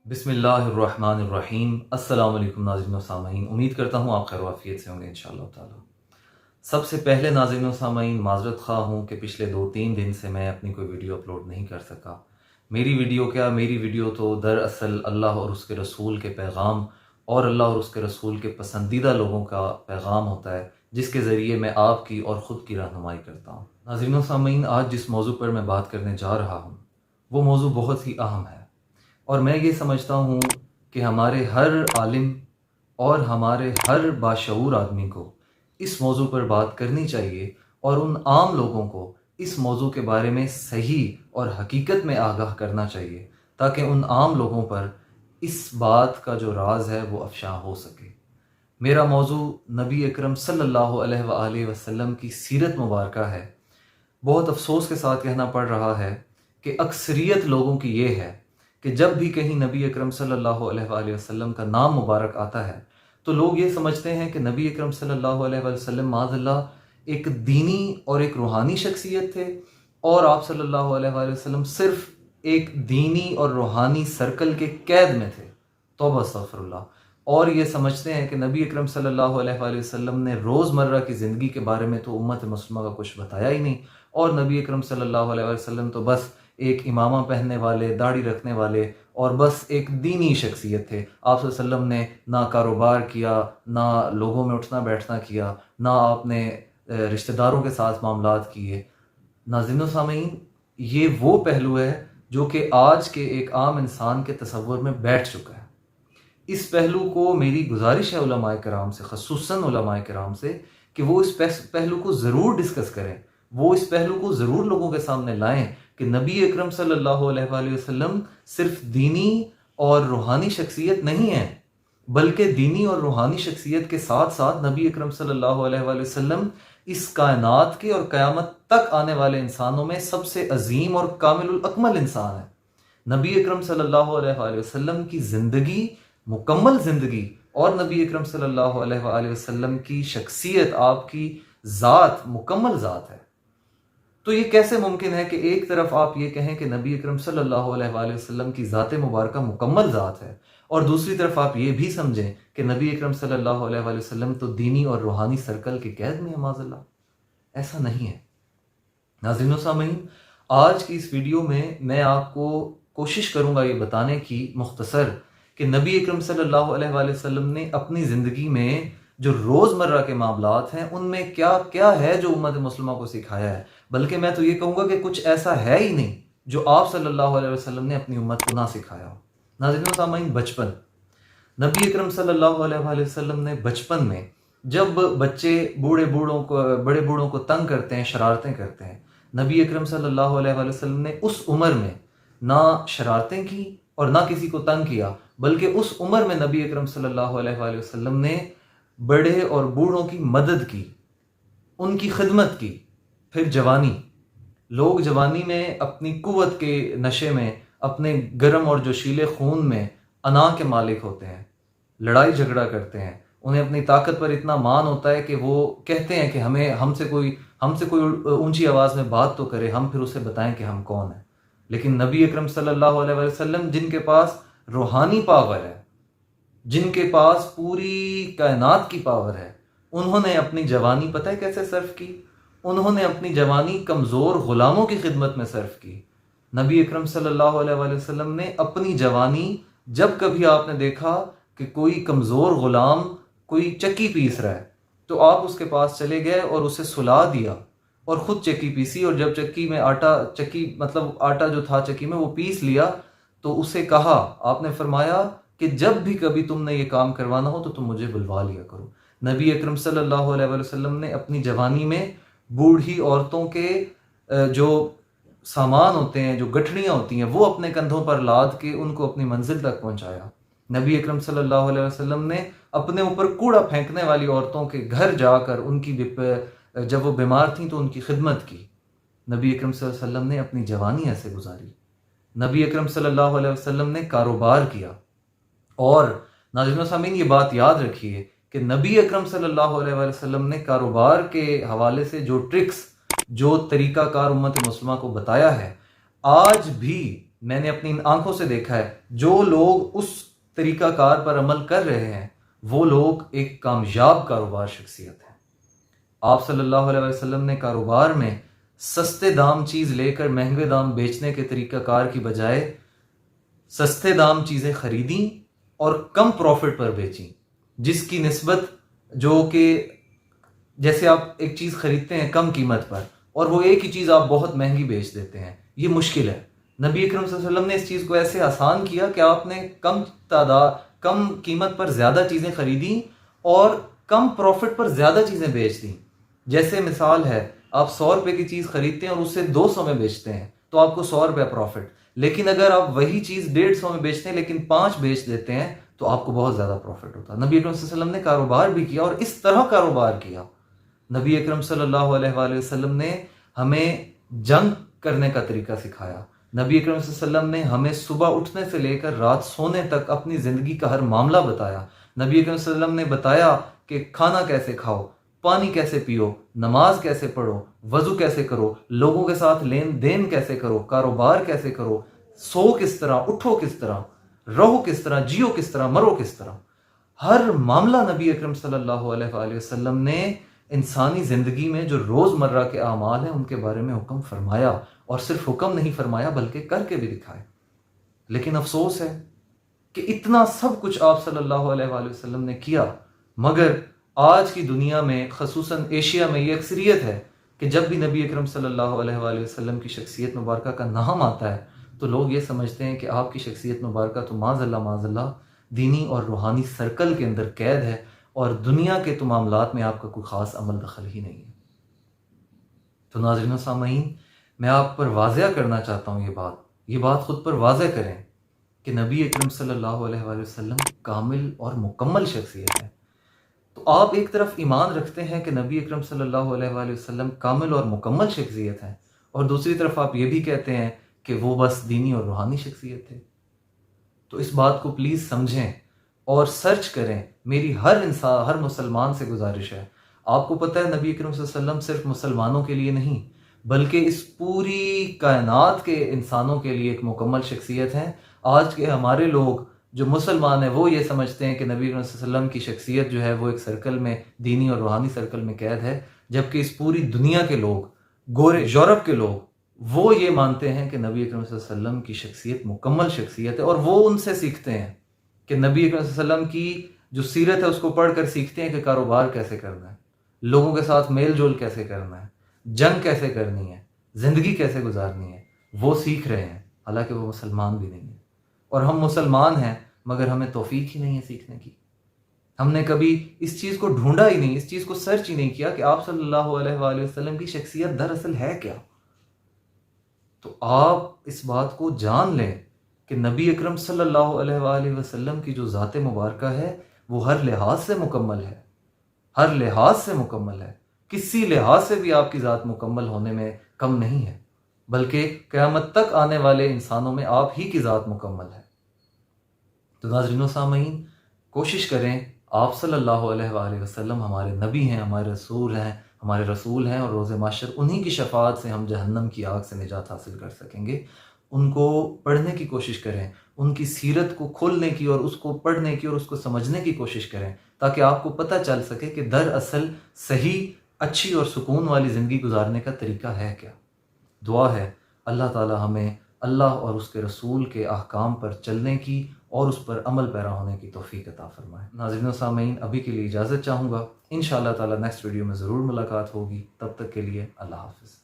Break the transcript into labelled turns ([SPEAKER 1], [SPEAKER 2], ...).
[SPEAKER 1] بسم اللہ الرحمن الرحیم۔ السلام علیکم ناظرین و سامعین، امید کرتا ہوں آپ خیر و عافیت سے ہوں گے انشاءاللہ تعالی۔ سب سے پہلے ناظرین و سامعین معذرت خواہ ہوں کہ پچھلے 2-3 دن سے میں اپنی کوئی ویڈیو اپلوڈ نہیں کر سکا۔ میری ویڈیو تو دراصل اللہ اور اس کے رسول کے پیغام اور اللہ اور اس کے رسول کے پسندیدہ لوگوں کا پیغام ہوتا ہے، جس کے ذریعے میں آپ کی اور خود کی رہنمائی کرتا ہوں۔ ناظرین و سامعین، آج جس موضوع پر میں بات کرنے جا رہا ہوں وہ موضوع بہت ہی اہم ہے، اور میں یہ سمجھتا ہوں کہ ہمارے ہر عالم اور ہمارے ہر باشعور آدمی کو اس موضوع پر بات کرنی چاہیے، اور ان عام لوگوں کو اس موضوع کے بارے میں صحیح اور حقیقت میں آگاہ کرنا چاہیے، تاکہ ان عام لوگوں پر اس بات کا جو راز ہے وہ افشاں ہو سکے۔ میرا موضوع نبی اکرم صلی اللہ علیہ وآلہ وسلم کی سیرت مبارکہ ہے۔ بہت افسوس کے ساتھ کہنا پڑ رہا ہے کہ اکثریت لوگوں کی یہ ہے کہ جب بھی کہیں نبی اکرم صلی اللہ علیہ وآلہ وسلم کا نام مبارک آتا ہے تو لوگ یہ سمجھتے ہیں کہ نبی اکرم صلی اللہ علیہ وآلہ وسلم معاذ اللہ ایک دینی اور ایک روحانی شخصیت تھے، اور آپ صلی اللہ علیہ وآلہ وسلم صرف ایک دینی اور روحانی سرکل کے قید میں تھے، توبہ استغفر اللہ۔ اور یہ سمجھتے ہیں کہ نبی اکرم صلی اللہ علیہ وآلہ وسلم نے روزمرہ کی زندگی کے بارے میں تو امت مسلمہ کا کچھ بتایا ہی نہیں، اور نبی اکرم صلی اللہ علیہ وآلہ وسلم تو بس ایک امامہ پہننے والے، داڑھی رکھنے والے اور بس ایک دینی شخصیت تھے۔ آپ صلی اللہ علیہ وسلم نے نہ کاروبار کیا، نہ لوگوں میں اٹھنا بیٹھنا کیا، نہ آپ نے رشتہ داروں کے ساتھ معاملات کیے۔ ناظرین و سامعین، یہ وہ پہلو ہے جو کہ آج کے ایک عام انسان کے تصور میں بیٹھ چکا ہے۔ اس پہلو کو میری گزارش ہے علماء کرام سے، خصوصاً علماء کرام سے، کہ وہ اس پہلو کو ضرور ڈسکس کریں، وہ اس پہلو کو ضرور لوگوں کے سامنے لائیں کہ نبی اکرم صلی اللہ علیہ وآلہ وسلم صرف دینی اور روحانی شخصیت نہیں ہے، بلکہ دینی اور روحانی شخصیت کے ساتھ ساتھ نبی اکرم صلی اللہ علیہ وآلہ وسلم اس کائنات کے اور قیامت تک آنے والے انسانوں میں سب سے عظیم اور کامل الاکمل انسان ہے۔ نبی اکرم صلی اللہ علیہ وآلہ وسلم کی زندگی، مکمل زندگی، اور نبی اکرم صلی اللہ علیہ وآلہ وسلم کی شخصیت، آپ کی ذات مکمل ذات ہے۔ تو یہ کیسے ممکن ہے کہ ایک طرف آپ یہ کہیں کہ نبی اکرم صلی اللہ علیہ وآلہ وسلم کی ذات مبارکہ مکمل ذات ہے، اور دوسری طرف آپ یہ بھی سمجھیں کہ نبی اکرم صلی اللہ علیہ وآلہ وسلم تو دینی اور روحانی سرکل کے قید میں ہے معاذ اللہ؟ ایسا نہیں ہے۔ ناظرین و سامعین، آج کی اس ویڈیو میں آپ کو کوشش کروں گا یہ بتانے کی مختصر کہ نبی اکرم صلی اللہ علیہ وآلہ وسلم نے اپنی زندگی میں جو روزمرہ کے معاملات ہیں ان میں کیا کیا ہے جو امت مسلمہ کو سکھایا ہے، بلکہ میں تو یہ کہوں گا کہ کچھ ایسا ہے ہی نہیں جو آپ صلی اللہ علیہ وسلم نے اپنی امت کو نہ سکھایا ہو۔ ناظرین و سامعین، بچپن، نبی اکرم صلی اللہ علیہ وآلہ وسلم نے بچپن میں جب بچے بڑے بوڑھوں کو تنگ کرتے ہیں، شرارتیں کرتے ہیں، نبی اکرم صلی اللہ علیہ وآلہ وسلم نے اس عمر میں نہ شرارتیں کی اور نہ کسی کو تنگ کیا، بلکہ اس عمر میں نبی اکرم صلی اللہ علیہ وآلہ وسلم نے بڑے اور بوڑھوں کی مدد کی، ان کی خدمت کی۔ پھر جوانی، لوگ جوانی میں اپنی قوت کے نشے میں، اپنے گرم اور جوشیلے خون میں انا کے مالک ہوتے ہیں، لڑائی جھگڑا کرتے ہیں، انہیں اپنی طاقت پر اتنا مان ہوتا ہے کہ وہ کہتے ہیں کہ ہم سے کوئی اونچی آواز میں بات تو کرے، ہم پھر اسے بتائیں کہ ہم کون ہیں۔ لیکن نبی اکرم صلی اللہ علیہ وسلم جن کے پاس روحانی پاور ہے، جن کے پاس پوری کائنات کی پاور ہے، انہوں نے اپنی جوانی پتہ ہے کیسے صرف کی؟ انہوں نے اپنی جوانی کمزور غلاموں کی خدمت میں صرف کی۔ نبی اکرم صلی اللہ علیہ وآلہ وسلم نے اپنی جوانی، جب کبھی آپ نے دیکھا کہ کوئی کمزور غلام کوئی چکی پیس رہا ہے تو آپ اس کے پاس چلے گئے اور اسے سلا دیا اور خود چکی پیسی، اور جب چکی میں آٹا جو تھا چکی میں وہ پیس لیا تو اسے کہا، آپ نے فرمایا کہ جب بھی کبھی تم نے یہ کام کروانا ہو تو تم مجھے بلوا لیا کرو۔ نبی اکرم صلی اللہ علیہ وآلہ وسلم نے اپنی جوانی میں بوڑھی عورتوں کے جو سامان ہوتے ہیں، جو گٹھڑیاں ہوتی ہیں، وہ اپنے کندھوں پر لاد کے ان کو اپنی منزل تک پہنچایا۔ نبی اکرم صلی اللہ علیہ وسلم نے اپنے اوپر کوڑا پھینکنے والی عورتوں کے گھر جا کر ان کی جب وہ بیمار تھیں تو ان کی خدمت کی۔ نبی اکرم صلی اللہ علیہ وسلم نے اپنی جوانی ایسے گزاری۔ نبی اکرم صلی اللہ علیہ وسلم نے کاروبار کیا، اور ناظرین و سامعین یہ بات یاد رکھیے کہ نبی اکرم صلی اللہ علیہ وسلم نے کاروبار کے حوالے سے جو ٹرکس، جو طریقہ کار امت مسلمہ کو بتایا ہے، آج بھی میں نے اپنی آنکھوں سے دیکھا ہے جو لوگ اس طریقہ کار پر عمل کر رہے ہیں وہ لوگ ایک کامیاب کاروبار شخصیت ہیں۔ آپ صلی اللہ علیہ وسلم نے کاروبار میں سستے دام چیز لے کر مہنگے دام بیچنے کے طریقہ کار کی بجائے سستے دام چیزیں خریدیں اور کم پروفٹ پر بیچیں، جس کی نسبت جو کہ جیسے آپ ایک چیز خریدتے ہیں کم قیمت پر اور وہ ایک ہی چیز آپ بہت مہنگی بیچ دیتے ہیں، یہ مشکل ہے۔ نبی اکرم صلی اللہ علیہ وسلم نے اس چیز کو ایسے آسان کیا کہ آپ نے کم قیمت پر زیادہ چیزیں خریدیں اور کم پروفٹ پر زیادہ چیزیں بیچ دیں۔ جیسے مثال ہے، آپ 100 روپے کی چیز خریدتے ہیں اور اسے 200 میں بیچتے ہیں تو آپ کو 100 روپے پروفٹ، لیکن اگر آپ وہی چیز 150 میں بیچتے ہیں لیکن 5 بیچ دیتے ہیں تو آپ کو بہت زیادہ پروفٹ ہوتا ہے۔ نبی اکرم صلی اللہ علیہ وسلم نے کاروبار بھی کیا اور اس طرح کاروبار کیا۔ نبی اکرم صلی اللہ علیہ وآلہ وسلم نے ہمیں جنگ کرنے کا طریقہ سکھایا۔ نبی اکرم صلی اللہ علیہ وسلم نے ہمیں صبح اٹھنے سے لے کر رات سونے تک اپنی زندگی کا ہر معاملہ بتایا۔ نبی اکرم صلی اللہ علیہ وسلم نے بتایا کہ کھانا کیسے کھاؤ، پانی کیسے پیو، نماز کیسے پڑھو، وضو کیسے کرو، لوگوں کے ساتھ لین دین کیسے کرو، کاروبار کیسے کرو، سو کس طرح، اٹھو کس طرح، رہو کس طرح، جیو کس طرح، مرو کس طرح۔ ہر معاملہ نبی اکرم صلی اللہ علیہ وآلہ وسلم نے انسانی زندگی میں جو روزمرہ کے اعمال ہیں ان کے بارے میں حکم فرمایا، اور صرف حکم نہیں فرمایا بلکہ کر کے بھی دکھائے۔ لیکن افسوس ہے کہ اتنا سب کچھ آپ صلی اللہ علیہ وآلہ وسلم نے کیا، مگر آج کی دنیا میں خصوصاً ایشیا میں یہ اکثریت ہے کہ جب بھی نبی اکرم صلی اللہ علیہ وآلہ وسلم کی شخصیت مبارکہ کا نام آتا ہے تو لوگ یہ سمجھتے ہیں کہ آپ کی شخصیت مبارکہ تو معاذ اللہ دینی اور روحانی سرکل کے اندر قید ہے اور دنیا کے تو معاملات میں آپ کا کوئی خاص عمل دخل ہی نہیں ہے۔ تو ناظرین و سامعین، میں آپ پر واضح کرنا چاہتا ہوں یہ بات خود پر واضح کریں کہ نبی اکرم صلی اللہ علیہ وآلہ وسلم کامل اور مکمل شخصیت ہے۔ تو آپ ایک طرف ایمان رکھتے ہیں کہ نبی اکرم صلی اللہ علیہ وآلہ وسلم کامل اور مکمل شخصیت ہے، اور دوسری طرف آپ یہ بھی کہتے ہیں کہ وہ بس دینی اور روحانی شخصیت ہے۔ تو اس بات کو پلیز سمجھیں اور سرچ کریں۔ میری ہر مسلمان سے گزارش ہے، آپ کو پتہ ہے نبی اکرم صلی اللہ علیہ وسلم صرف مسلمانوں کے لیے نہیں بلکہ اس پوری کائنات کے انسانوں کے لیے ایک مکمل شخصیت ہیں۔ آج کے ہمارے لوگ جو مسلمان ہیں وہ یہ سمجھتے ہیں کہ نبی اکرم صلی اللہ علیہ وسلم کی شخصیت جو ہے وہ ایک سرکل میں، دینی اور روحانی سرکل میں قید ہے، جبکہ اس پوری دنیا کے لوگ، گورے یورپ کے لوگ، وہ یہ مانتے ہیں کہ نبی اکرم صلی اللہ علیہ وسلم کی شخصیت مکمل شخصیت ہے، اور وہ ان سے سیکھتے ہیں کہ نبی اکرم صلی اللہ علیہ وسلم کی جو سیرت ہے اس کو پڑھ کر سیکھتے ہیں کہ کاروبار کیسے کرنا ہے، لوگوں کے ساتھ میل جول کیسے کرنا ہے، جنگ کیسے کرنی ہے، زندگی کیسے گزارنی ہے، وہ سیکھ رہے ہیں، حالانکہ وہ مسلمان بھی نہیں ہیں۔ اور ہم مسلمان ہیں مگر ہمیں توفیق ہی نہیں ہے سیکھنے کی۔ ہم نے کبھی اس چیز کو ڈھونڈا ہی نہیں، اس چیز کو سرچ ہی نہیں کیا کہ آپ صلی اللہ علیہ وآلہ وسلم کی شخصیت دراصل ہے کیا۔ تو آپ اس بات کو جان لیں کہ نبی اکرم صلی اللہ علیہ وآلہ وسلم کی جو ذات مبارکہ ہے وہ ہر لحاظ سے مکمل ہے، ہر لحاظ سے مکمل ہے، کسی لحاظ سے بھی آپ کی ذات مکمل ہونے میں کم نہیں ہے، بلکہ قیامت تک آنے والے انسانوں میں آپ ہی کی ذات مکمل ہے۔ تو ناظرین و سامعین، کوشش کریں، آپ صلی اللہ علیہ وآلہ وسلم ہمارے نبی ہیں، ہمارے رسول ہیں، اور روز محشر انہی کی شفاعت سے ہم جہنم کی آگ سے نجات حاصل کر سکیں گے۔ ان کو پڑھنے کی کوشش کریں، ان کی سیرت کو کھولنے کی اور اس کو پڑھنے کی اور اس کو سمجھنے کی کوشش کریں، تاکہ آپ کو پتہ چل سکے کہ دراصل صحیح، اچھی اور سکون والی زندگی گزارنے کا طریقہ ہے کیا۔ دعا ہے اللہ تعالی ہمیں اللہ اور اس کے رسول کے احکام پر چلنے کی اور اس پر عمل پیرا ہونے کی توفیق عطا فرمائے۔ ناظرین و سامعین، ابھی کے لیے اجازت چاہوں گا، انشاءاللہ تعالی نیکسٹ ویڈیو میں ضرور ملاقات ہوگی، تب تک کے لیے اللہ حافظ۔